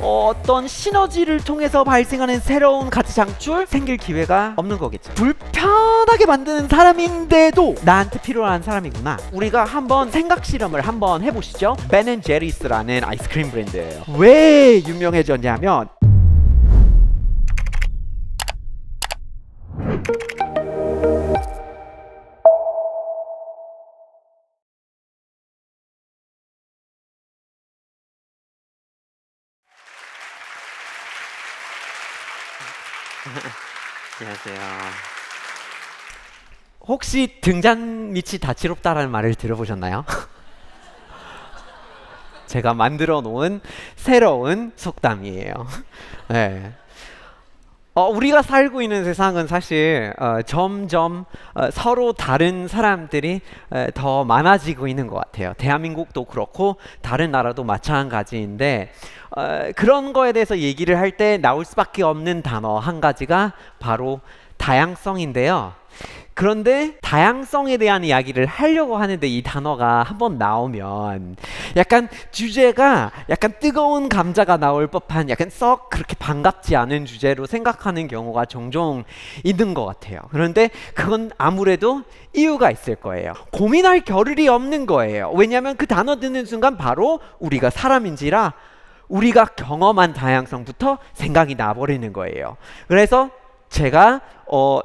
어떤 시너지를 통해서 발생하는 새로운 가치 창출 생길 기회가 없는 거겠죠. 불편하게 만드는 사람인데도 나한테 필요한 사람이구나. 우리가 한번 생각 실험을 한번 해보시죠. 벤앤제리스라는 아이스크림 브랜드예요. 왜 유명해졌냐면 안녕하세요. 혹시 등잔 밑이 다채롭다라는 말을 들어보셨나요? 제가 만들어 놓은 새로운 속담이에요. 네. 우리가 살고 있는 세상은 사실 점점 서로 다른 사람들이 더 많아지고 있는 것 같아요. 대한민국도 그렇고 다른 나라도 마찬가지인데 그런 거에 대해서 얘기를 할 때 나올 수밖에 없는 단어 한 가지가 바로 다양성인데요. 그런데 다양성에 대한 이야기를 하려고 하는데 이 단어가 한번 나오면 약간 주제가 약간 뜨거운 감자가 나올 법한 약간 썩 그렇게 반갑지 않은 주제로 생각하는 경우가 종종 있는 것 같아요. 그런데 그건 아무래도 이유가 있을 거예요. 고민할 겨를이 없는 거예요. 왜냐하면 그 단어 듣는 순간 바로 우리가 사람인지라 우리가 경험한 다양성부터 생각이 나버리는 거예요. 그래서 제가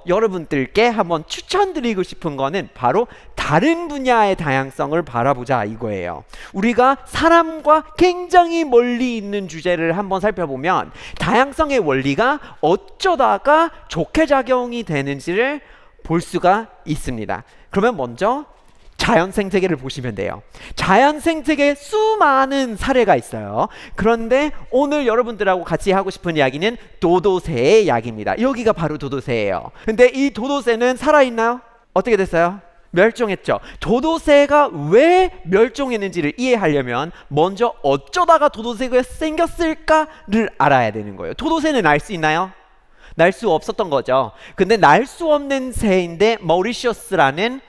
여러분들께 한번 추천드리고 싶은 거는 바로 다른 분야의 다양성을 바라보자 이거예요. 우리가 사람과 굉장히 멀리 있는 주제를 한번 살펴보면 다양성의 원리가 어쩌다가 좋게 작용이 되는지를 볼 수가 있습니다. 그러면 먼저 자연 생태계를 보시면 돼요. 자연 생태계에 수많은 사례가 있어요. 그런데 오늘 여러분들하고 같이 하고 싶은 이야기는 도도새의 이야기입니다. 여기가 바로 도도새예요. 근데 이 도도새는 살아있나요? 어떻게 됐어요? 멸종했죠. 도도새가 왜 멸종했는지를 이해하려면 먼저 어쩌다가 도도새가 생겼을까를 알아야 되는 거예요. 도도새는 날 수 있나요? 날 수 없었던 거죠. 근데 날 수 없는 새인데 머리셔스라는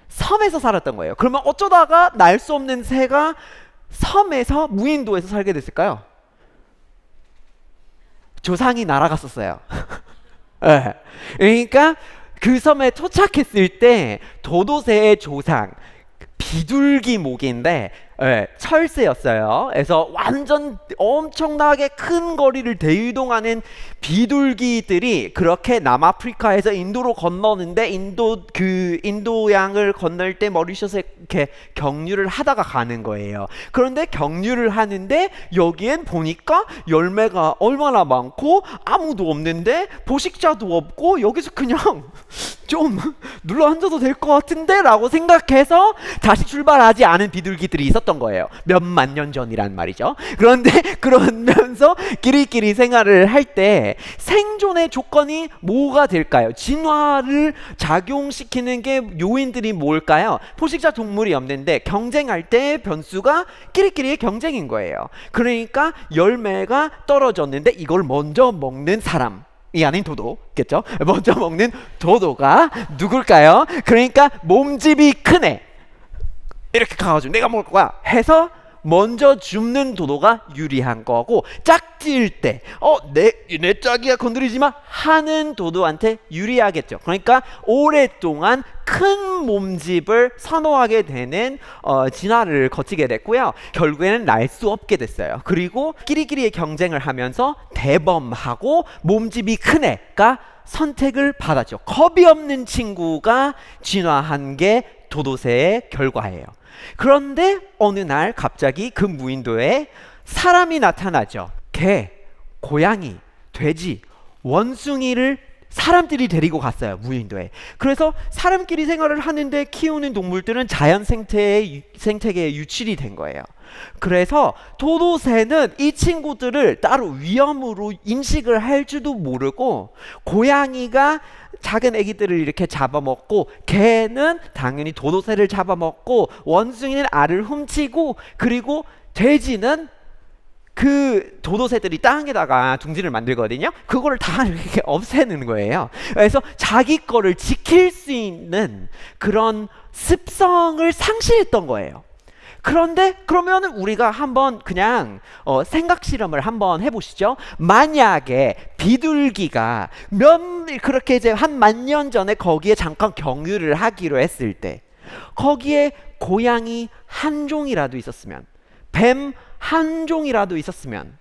섬에서 살았던 거예요. 그러면 어쩌다가 날 수 없는 새가 섬에서 무인도에서 살게 됐을까요? 조상이 날아갔었어요. 네. 그러니까 그 섬에 도착했을 때 도도새의 조상 비둘기 목인데 철새였어요. 그래서 완전 엄청나게 큰 거리를 대이동하는 비둘기들이 그렇게 남아프리카에서 인도로 건너는데 인도양을 건널 때 머리셔스에 이렇게 경유를 하다가 가는 거예요. 그런데 경유를 하는데 여기엔 보니까 열매가 얼마나 많고 아무도 없는데 포식자도 없고 여기서 그냥 좀 눌러 앉아도 될 것 같은데 라고 생각해서 다시 출발하지 않은 비둘기들이 있었던 거예요. 몇만 년 전이란 말이죠. 그런데 그러면서 끼리끼리 생활을 할 때 생존의 조건이 뭐가 될까요? 진화를 작용시키는 게 요인들이 뭘까요? 포식자 동물이 없는데 경쟁할 때 변수가 끼리끼리의 경쟁인 거예요. 그러니까 열매가 떨어졌는데 이걸 먼저 먹는 사람 이 아닌 도도겠죠? 먼저 먹는 도도가 누굴까요? 그러니까 몸집이 큰 애 이렇게 가가지고 내가 먹을 거야 해서 먼저 줍는 도도가 유리한 거고, 짝지을 때 내 짝이야 건드리지 마 하는 도도한테 유리하겠죠. 그러니까 오랫동안 큰 몸집을 선호하게 되는 진화를 거치게 됐고요. 결국에는 날 수 없게 됐어요. 그리고 끼리끼리의 경쟁을 하면서 대범하고 몸집이 큰 애가 선택을 받았죠. 겁이 없는 친구가 진화한 게 도도새의 결과예요. 그런데 어느 날 갑자기 그 무인도에 사람이 나타나죠. 개, 고양이, 돼지, 원숭이를 사람들이 데리고 갔어요. 무인도에. 그래서 사람끼리 생활을 하는데 키우는 동물들은 자연 생태계에 유출이 된 거예요. 그래서 도도새는 이 친구들을 따로 위험으로 인식을 할 줄도 모르고, 고양이가 작은 애기들을 이렇게 잡아먹고, 개는 당연히 도도새를 잡아먹고, 원숭이는 알을 훔치고, 그리고 돼지는 그 도도새들이 땅에다가 둥지를 만들거든요. 그거를 다 이렇게 없애는 거예요. 그래서 자기 거를 지킬 수 있는 그런 습성을 상실했던 거예요. 그런데 그러면 우리가 한번 그냥 생각 실험을 한번 해보시죠. 만약에 비둘기가 그렇게 이제 한 10,000년 전에 거기에 잠깐 경유를 하기로 했을 때 거기에 고양이 한 종이라도 있었으면, 뱀 한 종이라도 있었으면,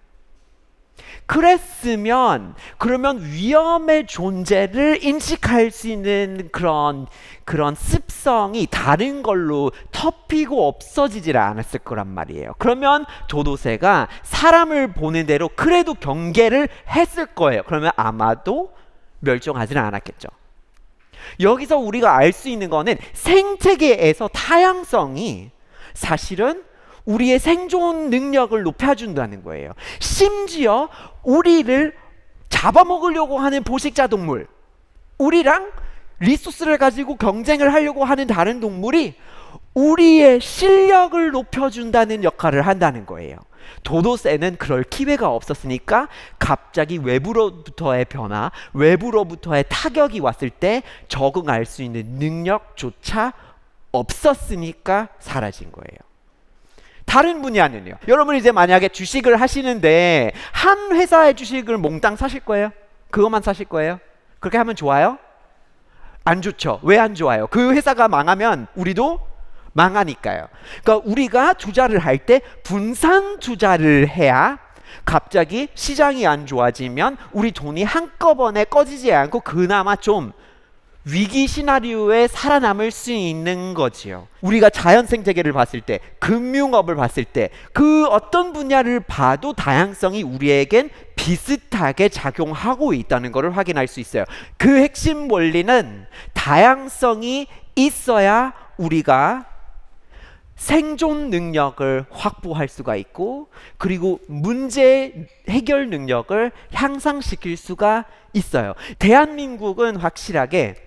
그러면 위험의 존재를 인식할 수 있는 그런 습성이 다른 걸로 덮이고 없어지질 않았을 거란 말이에요. 그러면 도도새가 사람을 보는 대로 그래도 경계를 했을 거예요. 그러면 아마도 멸종하지는 않았겠죠. 여기서 우리가 알 수 있는 거는 생태계에서 다양성이 사실은 우리의 생존 능력을 높여준다는 거예요. 심지어 우리를 잡아먹으려고 하는 포식자 동물, 우리랑 리소스를 가지고 경쟁을 하려고 하는 다른 동물이 우리의 실력을 높여준다는 역할을 한다는 거예요. 도도새는 그럴 기회가 없었으니까 갑자기 외부로부터의 변화, 외부로부터의 타격이 왔을 때 적응할 수 있는 능력조차 없었으니까 사라진 거예요. 다른 분야는요. 여러분 이제 만약에 주식을 하시는데 한 회사의 주식을 몽땅 사실 거예요? 그것만 사실 거예요? 그렇게 하면 좋아요? 안 좋죠. 왜 안 좋아요? 그 회사가 망하면 우리도 망하니까요. 그러니까 우리가 투자를 할 때 분산 투자를 해야 갑자기 시장이 안 좋아지면 우리 돈이 한꺼번에 꺼지지 않고 그나마 좀 위기 시나리오에 살아남을 수 있는 거지요. 우리가 자연 생태계를 봤을 때, 금융업을 봤을 때 그 어떤 분야를 봐도 다양성이 우리에겐 비슷하게 작용하고 있다는 것을 확인할 수 있어요. 그 핵심 원리는 다양성이 있어야 우리가 생존 능력을 확보할 수가 있고, 그리고 문제 해결 능력을 향상시킬 수가 있어요. 대한민국은 확실하게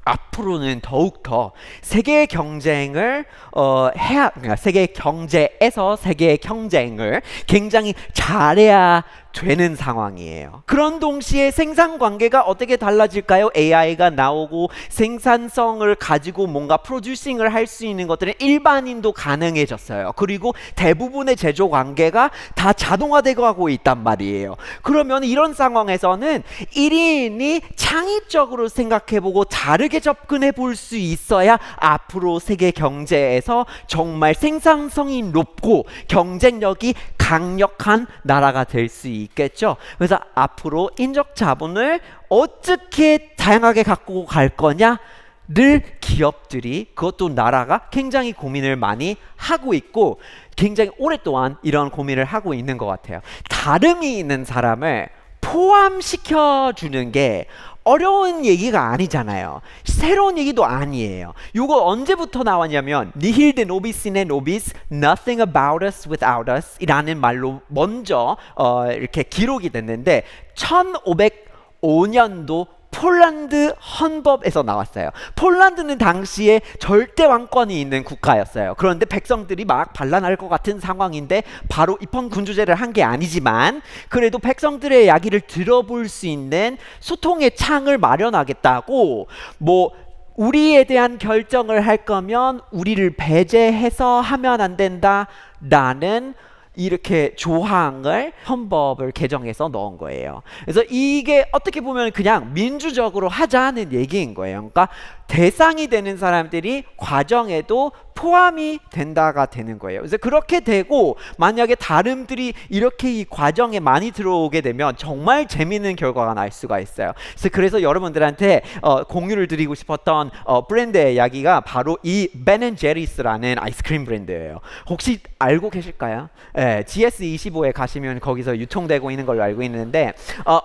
앞으로는 더욱더 세계 경쟁을 그러니까 세계 경제에서 세계 경쟁을 굉장히 잘해야 되는 상황이에요. 그런 동시에 생산 관계가 어떻게 달라질까요? AI가 나오고 생산성을 가지고 뭔가 프로듀싱을 할 수 있는 것들은 일반인도 가능해졌어요. 그리고 대부분의 제조 관계가 다 자동화되고 하고 있단 말이에요. 그러면 이런 상황에서는 1인이 창의적으로 생각해보고 다르게 접근해 볼 수 있어야 앞으로 세계 경제에서 정말 생산성이 높고 경쟁력이 강력한 나라가 될 수 있겠죠. 그래서 앞으로 인적 자본을 어떻게 다양하게 갖고 갈 거냐를 기업들이, 그것도 나라가 굉장히 고민을 많이 하고 있고 굉장히 오랫동안 이런 고민을 하고 있는 것 같아요. 다름이 있는 사람을 포함시켜 주는 게 어려운 얘기가 아니잖아요. 새로운 얘기도 아니에요. 이거 언제부터 나왔냐면 Nihil de nobis sine nobis, nothing about us without us 이라는 말로 먼저 이렇게 기록이 됐는데 1505년도 폴란드 헌법에서 나왔어요. 폴란드는 당시에 절대 왕권이 있는 국가였어요. 그런데 백성들이 막 반란할 것 같은 상황인데 바로 입헌 군주제를 한 게 아니지만 그래도 백성들의 이야기를 들어볼 수 있는 소통의 창을 마련하겠다고, 뭐 우리에 대한 결정을 할 거면 우리를 배제해서 하면 안 된다라는 이렇게 조항을 헌법을 개정해서 넣은 거예요. 그래서 이게 어떻게 보면 그냥 민주적으로 하자는 얘기인 거예요. 그러니까 대상이 되는 사람들이 과정에도 포함이 된다가 되는 거예요. 그래서 그렇게 되고 만약에 다름들이 이렇게 이 과정에 많이 들어오게 되면 정말 재미있는 결과가 날 수가 있어요. 그래서 여러분들한테 공유를 드리고 싶었던 브랜드의 이야기가 바로 이 Ben&Jerry's라는 아이스크림 브랜드예요. 혹시 알고 계실까요? 네, GS25에 가시면 거기서 유통되고 있는 걸로 알고 있는데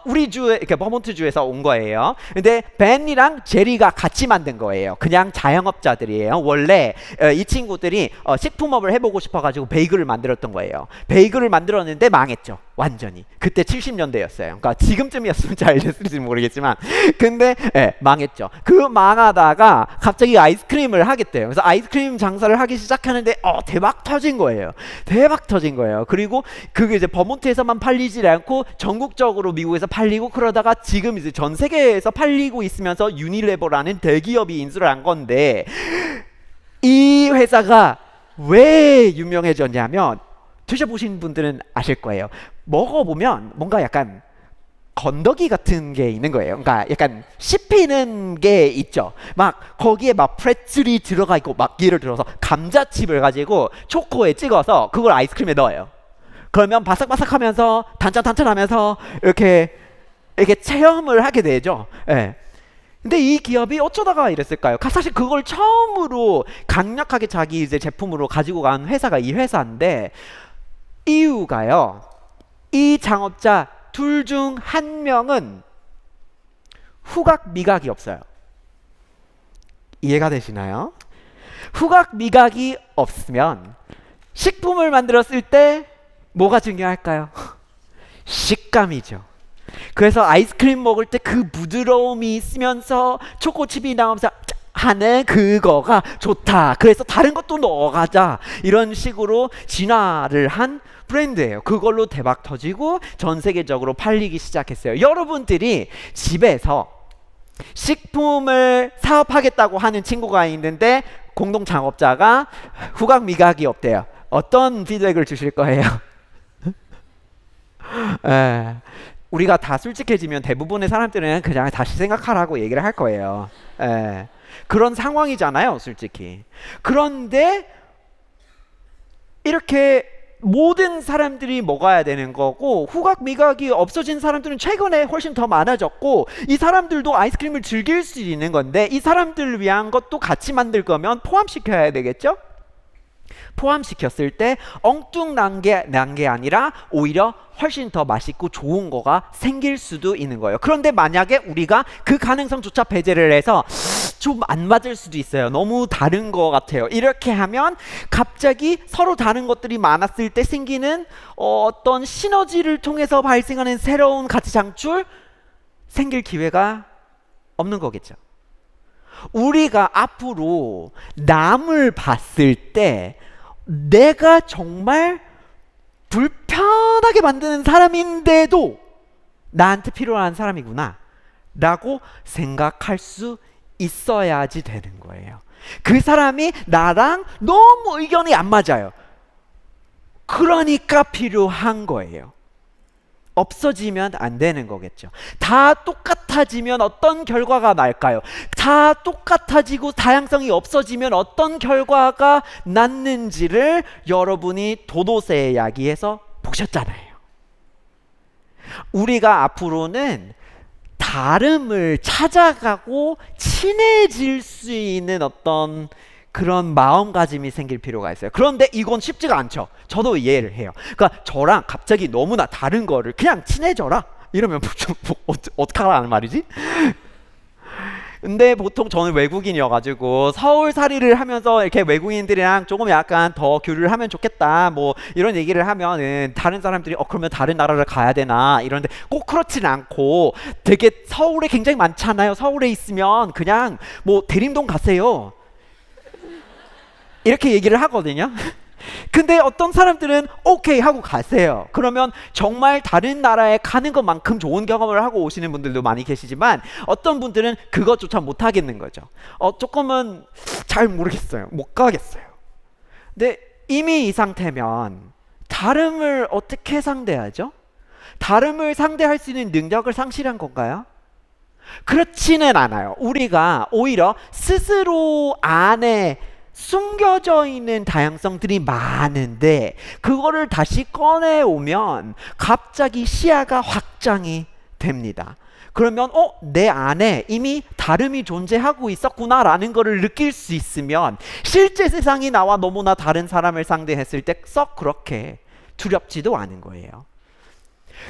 우리 주에, 이렇게 버몬트 주에서 온 거예요. 근데 벤이랑 제리가 같이 만든 거예요. 그냥 자영업자들이에요. 원래 이 친구들이 식품업을 해보고 싶어가지고 베이글을 만들었던 거예요. 베이글을 만들었는데 망했죠. 완전히. 그때 70년대였어요. 그러니까 지금쯤이었으면 잘 됐을지 모르겠지만 근데 망했죠. 그 망하다가 갑자기 아이스크림을 하겠대요. 그래서 아이스크림 장사를 하기 시작하는데 대박 터진 거예요. 대박 터진 거예요. 그리고 그게 이제 버몬트에서만 팔리지 않고 전국적으로 미국에서 팔리고, 그러다가 지금 이제 전 세계에서 팔리고 있으면서 유니레버라는 대기업이 인수를 한 건데 이 회사가 왜 유명해졌냐면 드셔보신 분들은 아실 거예요. 먹어보면 뭔가 약간 건더기 같은 게 있는 거예요. 그러니까 약간 씹히는 게 있죠. 막 거기에 막 프레첼이 들어가 있고, 막 예를 들어서 감자칩을 가지고 초코에 찍어서 그걸 아이스크림에 넣어요. 그러면 바삭바삭하면서 단짠단짠하면서 이렇게 체험을 하게 되죠. 예. 근데 이 기업이 어쩌다가 이랬을까요? 사실 그걸 처음으로 강력하게 자기 이제 제품으로 가지고 간 회사가 이 회사인데, 이유가요, 이 창업자 둘 중 한 명은 후각 미각이 없어요. 이해가 되시나요? 후각 미각이 없으면 식품을 만들었을 때 뭐가 중요할까요? 식감이죠. 그래서 아이스크림 먹을 때 그 부드러움이 있으면서 초코칩이 나오면서 하는 그거가 좋다. 그래서 다른 것도 넣어가자. 이런 식으로 진화를 한 브랜드예요. 그걸로 대박 터지고 전 세계적으로 팔리기 시작했어요. 여러분들이 집에서 식품을 사업하겠다고 하는 친구가 있는데 공동 창업자가 후각 미각이 없대요. 어떤 피드백을 주실 거예요? 우리가 다 솔직해지면 대부분의 사람들은 그냥 다시 생각하라고 얘기를 할 거예요. 그런 상황이잖아요, 솔직히. 그런데 이렇게 모든 사람들이 먹어야 되는 거고, 후각 미각이 없어진 사람들은 최근에 훨씬 더 많아졌고, 이 사람들도 아이스크림을 즐길 수 있는 건데, 이 사람들을 위한 것도 같이 만들 거면 포함시켜야 되겠죠? 포함시켰을 때 엉뚱난 게 아니라 오히려 훨씬 더 맛있고 좋은 거가 생길 수도 있는 거예요. 그런데 만약에 우리가 그 가능성조차 배제를 해서 좀 안 맞을 수도 있어요. 너무 다른 거 같아요. 이렇게 하면 갑자기 서로 다른 것들이 많았을 때 생기는 어떤 시너지를 통해서 발생하는 새로운 가치 창출 생길 기회가 없는 거겠죠. 우리가 앞으로 남을 봤을 때 내가 정말 불편하게 만드는 사람인데도 나한테 필요한 사람이구나 라고 생각할 수 있어야지 되는 거예요. 그 사람이 나랑 너무 의견이 안 맞아요. 그러니까 필요한 거예요. 없어지면 안 되는 거겠죠. 다 똑같아지면 어떤 결과가 날까요? 다 똑같아지고 다양성이 없어지면 어떤 결과가 났는지를 여러분이 도도새의 이야기에서 보셨잖아요. 우리가 앞으로는 다름을 찾아가고 친해질 수 있는 어떤 그런 마음가짐이 생길 필요가 있어요. 그런데 이건 쉽지가 않죠. 저도 이해를 해요. 그러니까 저랑 갑자기 너무나 다른 거를 그냥 친해져라 이러면 어떡하라는 말이지? 근데 보통 저는 외국인이어가지고 서울살이를 하면서 이렇게 외국인들이랑 조금 약간 더 교류를 하면 좋겠다 뭐 이런 얘기를 하면은 다른 사람들이 그러면 다른 나라를 가야 되나 이러는데 꼭 그렇진 않고 되게 서울에 굉장히 많잖아요. 서울에 있으면 그냥 뭐 대림동 가세요 이렇게 얘기를 하거든요. 근데 어떤 사람들은 오케이 하고 가세요. 그러면 정말 다른 나라에 가는 것만큼 좋은 경험을 하고 오시는 분들도 많이 계시지만 어떤 분들은 그것조차 못 하겠는 거죠. 조금은 잘 모르겠어요. 못 가겠어요. 근데 이미 이 상태면 다름을 어떻게 상대하죠? 다름을 상대할 수 있는 능력을 상실한 건가요? 그렇지는 않아요. 우리가 오히려 스스로 안에 숨겨져 있는 다양성들이 많은데 그거를 다시 꺼내오면 갑자기 시야가 확장이 됩니다. 그러면 내 안에 이미 다름이 존재하고 있었구나 라는 거를 느낄 수 있으면 실제 세상이 나와 너무나 다른 사람을 상대했을 때 썩 그렇게 두렵지도 않은 거예요.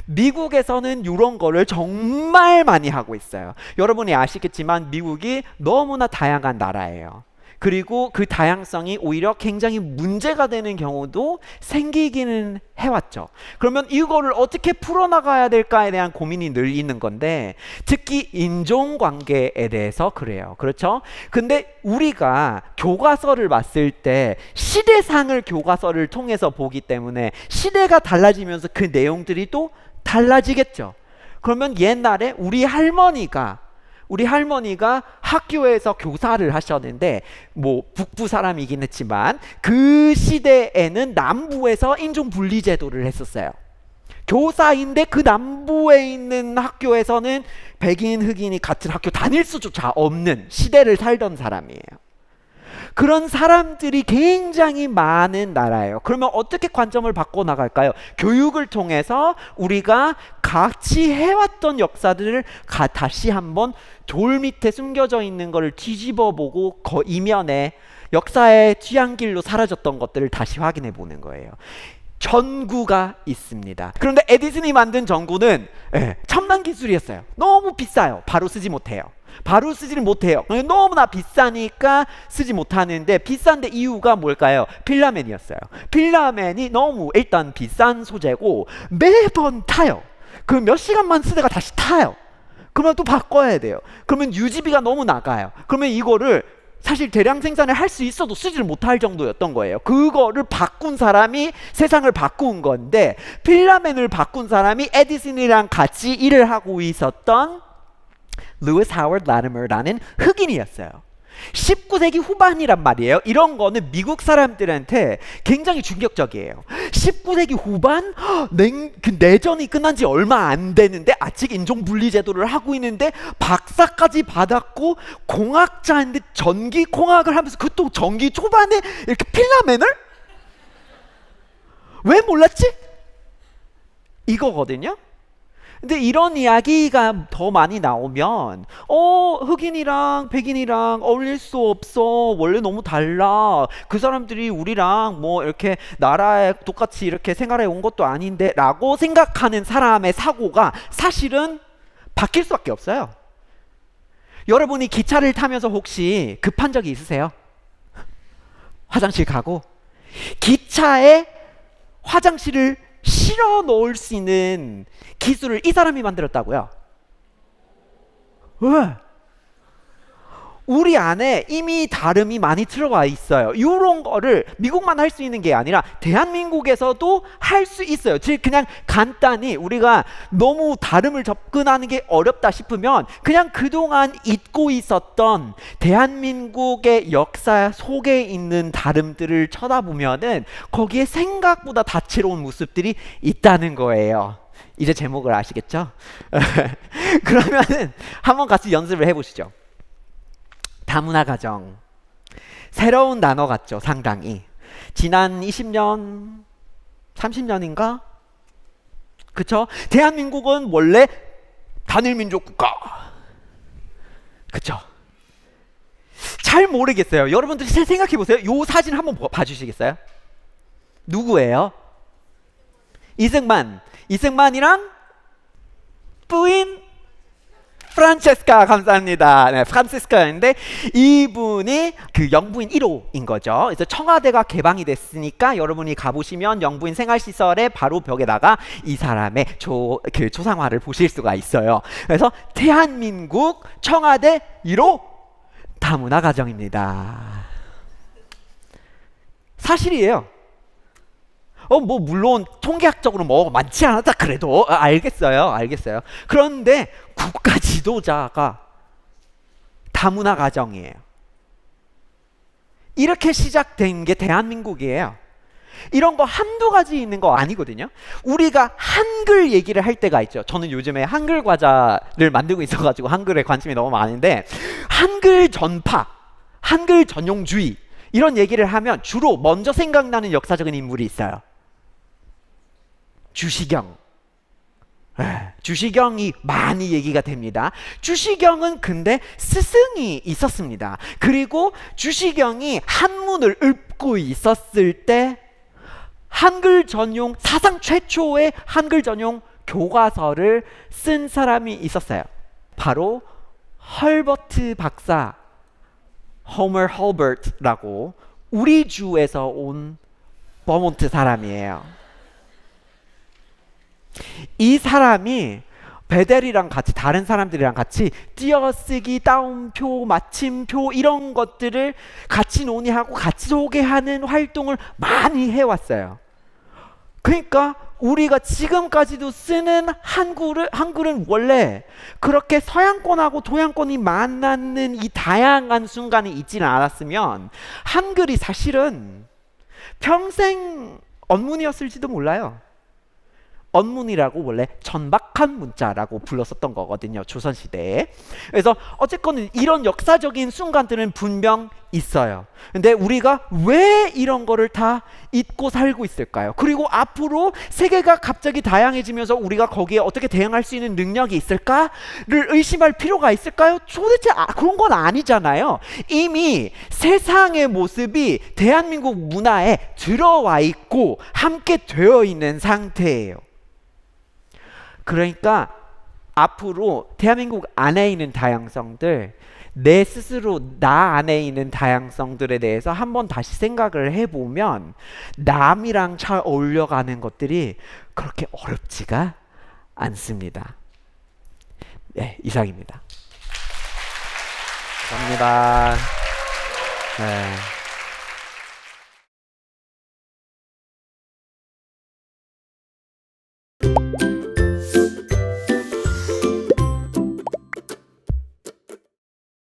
미국에서는 이런 거를 정말 많이 하고 있어요. 여러분이 아시겠지만 미국이 너무나 다양한 나라예요. 그리고 그 다양성이 오히려 굉장히 문제가 되는 경우도 생기기는 해왔죠. 그러면 이거를 어떻게 풀어나가야 될까에 대한 고민이 늘 있는 건데 특히 인종관계에 대해서 그래요. 그렇죠? 근데 우리가 교과서를 봤을 때 시대상을 교과서를 통해서 보기 때문에 시대가 달라지면서 그 내용들이 또 달라지겠죠. 그러면 옛날에 우리 할머니가 우리 할머니가 학교에서 교사를 하셨는데 뭐 북부 사람이긴 했지만 그 시대에는 남부에서 인종 분리 제도를 했었어요. 교사인데 그 남부에 있는 학교에서는 백인, 흑인이 같은 학교 다닐 수조차 없는 시대를 살던 사람이에요. 그런 사람들이 굉장히 많은 나라예요. 그러면 어떻게 관점을 바꿔나갈까요? 교육을 통해서 우리가 같이 해왔던 역사들을 다시 한번 돌 밑에 숨겨져 있는 것을 뒤집어 보고 이면에 역사의 뒤안길로 사라졌던 것들을 다시 확인해 보는 거예요. 전구가 있습니다. 그런데 에디슨이 만든 전구는 첨단 기술이었어요. 너무 비싸요. 바로 쓰지 못해요. 바로 쓰지를 못해요. 너무나 비싸니까 쓰지 못하는데, 비싼데 이유가 뭘까요? 필라멘이었어요. 필라멘이 너무 일단 비싼 소재고 매번 타요. 그 몇 시간만 쓰다가 다시 타요. 그러면 또 바꿔야 돼요. 그러면 유지비가 너무 나가요. 그러면 이거를 사실 대량 생산을 할 수 있어도 쓰지를 못할 정도였던 거예요. 그거를 바꾼 사람이 세상을 바꾼 건데, 필라멘을 바꾼 사람이 에디슨이랑 같이 일을 하고 있었던 루이스 하워드 라티머라는 흑인이었어요. 19세기 후반이란 말이에요. 이런 거는 미국 사람들한테 굉장히 충격적이에요. 19세기 후반? 그 내전이 끝난 지 얼마 안 되는데 아직 인종분리 제도를 하고 있는데 박사까지 받았고 공학자인데 전기공학을 하면서 그것도 전기 초반에 이렇게 필라멘을? 왜 몰랐지? 이거거든요. 근데 이런 이야기가 더 많이 나오면 흑인이랑 백인이랑 어울릴 수 없어. 원래 너무 달라. 그 사람들이 우리랑 뭐 이렇게 나라에 똑같이 이렇게 생활해 온 것도 아닌데 라고 생각하는 사람의 사고가 사실은 바뀔 수밖에 없어요. 여러분이 기차를 타면서 혹시 급한 적이 있으세요? 화장실 가고 기차에 화장실을 실어 넣을 수 있는 기술을 이 사람이 만들었다고요. 왜? 우리 안에 이미 다름이 많이 들어가 있어요. 이런 거를 미국만 할 수 있는 게 아니라 대한민국에서도 할 수 있어요. 즉 그냥 간단히 우리가 너무 다름을 접근하는 게 어렵다 싶으면 그냥 그동안 잊고 있었던 대한민국의 역사 속에 있는 다름들을 쳐다보면은 거기에 생각보다 다채로운 모습들이 있다는 거예요. 이제 제목을 아시겠죠? 그러면은 한번 같이 연습을 해보시죠. 다문화 가정. 새로운 단어 같죠, 상당히. 지난 20년, 30년인가? 그쵸? 대한민국은 원래 단일민족 국가. 그쵸? 잘 모르겠어요. 여러분들 잘 생각해보세요. 요 사진 한번 봐주시겠어요? 누구예요? 이승만이랑 부인 프란체스카. 감사합니다. 네, 프란체스카인데 이분이 그 영부인 1호인 거죠. 그래서 청와대가 개방이 됐으니까 여러분이 가보시면 영부인 생활시설의 바로 벽에다가 이 사람의 그 초상화를 보실 수가 있어요. 그래서 대한민국 청와대 1호 다문화 가정입니다. 사실이에요. 뭐 물론 통계학적으로 뭐 많지 않았다 그래도 알겠어요. 그런데 국가 지도자가 다문화 가정이에요. 이렇게 시작된 게 대한민국이에요. 이런 거 한두 가지 있는 거 아니거든요. 우리가 한글 얘기를 할 때가 있죠. 저는 요즘에 한글 과자를 만들고 있어가지고 한글에 관심이 너무 많은데, 한글 전파, 한글 전용주의 이런 얘기를 하면 주로 먼저 생각나는 역사적인 인물이 있어요. 주시경. 주시경이 많이 얘기가 됩니다. 주시경은 근데 스승이 있었습니다. 그리고 주시경이 한문을 읊고 있었을 때 한글 전용, 사상 최초의 한글 전용 교과서를 쓴 사람이 있었어요. 바로 헐버트 박사, 호머 헐버트라고 우리 주에서 온 버몬트 사람이에요. 이 사람이 베델이랑 같이, 다른 사람들이랑 같이 띄어쓰기, 따옴표, 마침표 이런 것들을 같이 논의하고 같이 소개하는 활동을 많이 해왔어요. 그러니까 우리가 지금까지도 쓰는 한글은 원래 그렇게 서양권하고 동양권이 만나는 이 다양한 순간이 있지는 않았으면 한글이 사실은 평생 언문이었을지도 몰라요. 언문이라고 원래 천박한 문자라고 불렀었던 거거든요, 조선시대에. 그래서 어쨌건 이런 역사적인 순간들은 분명 있어요. 근데 우리가 왜 이런 거를 다 잊고 살고 있을까요? 그리고 앞으로 세계가 갑자기 다양해지면서 우리가 거기에 어떻게 대응할 수 있는 능력이 있을까를 의심할 필요가 있을까요? 도대체 그런 건 아니잖아요. 이미 세상의 모습이 대한민국 문화에 들어와 있고 함께 되어 있는 상태예요. 그러니까 앞으로 대한민국 안에 있는 다양성들, 내 스스로 나 안에 있는 다양성들에 대해서 한번 다시 생각을 해보면 남이랑 잘 어울려가는 것들이 그렇게 어렵지가 않습니다. 네, 이상입니다. 감사합니다. 네.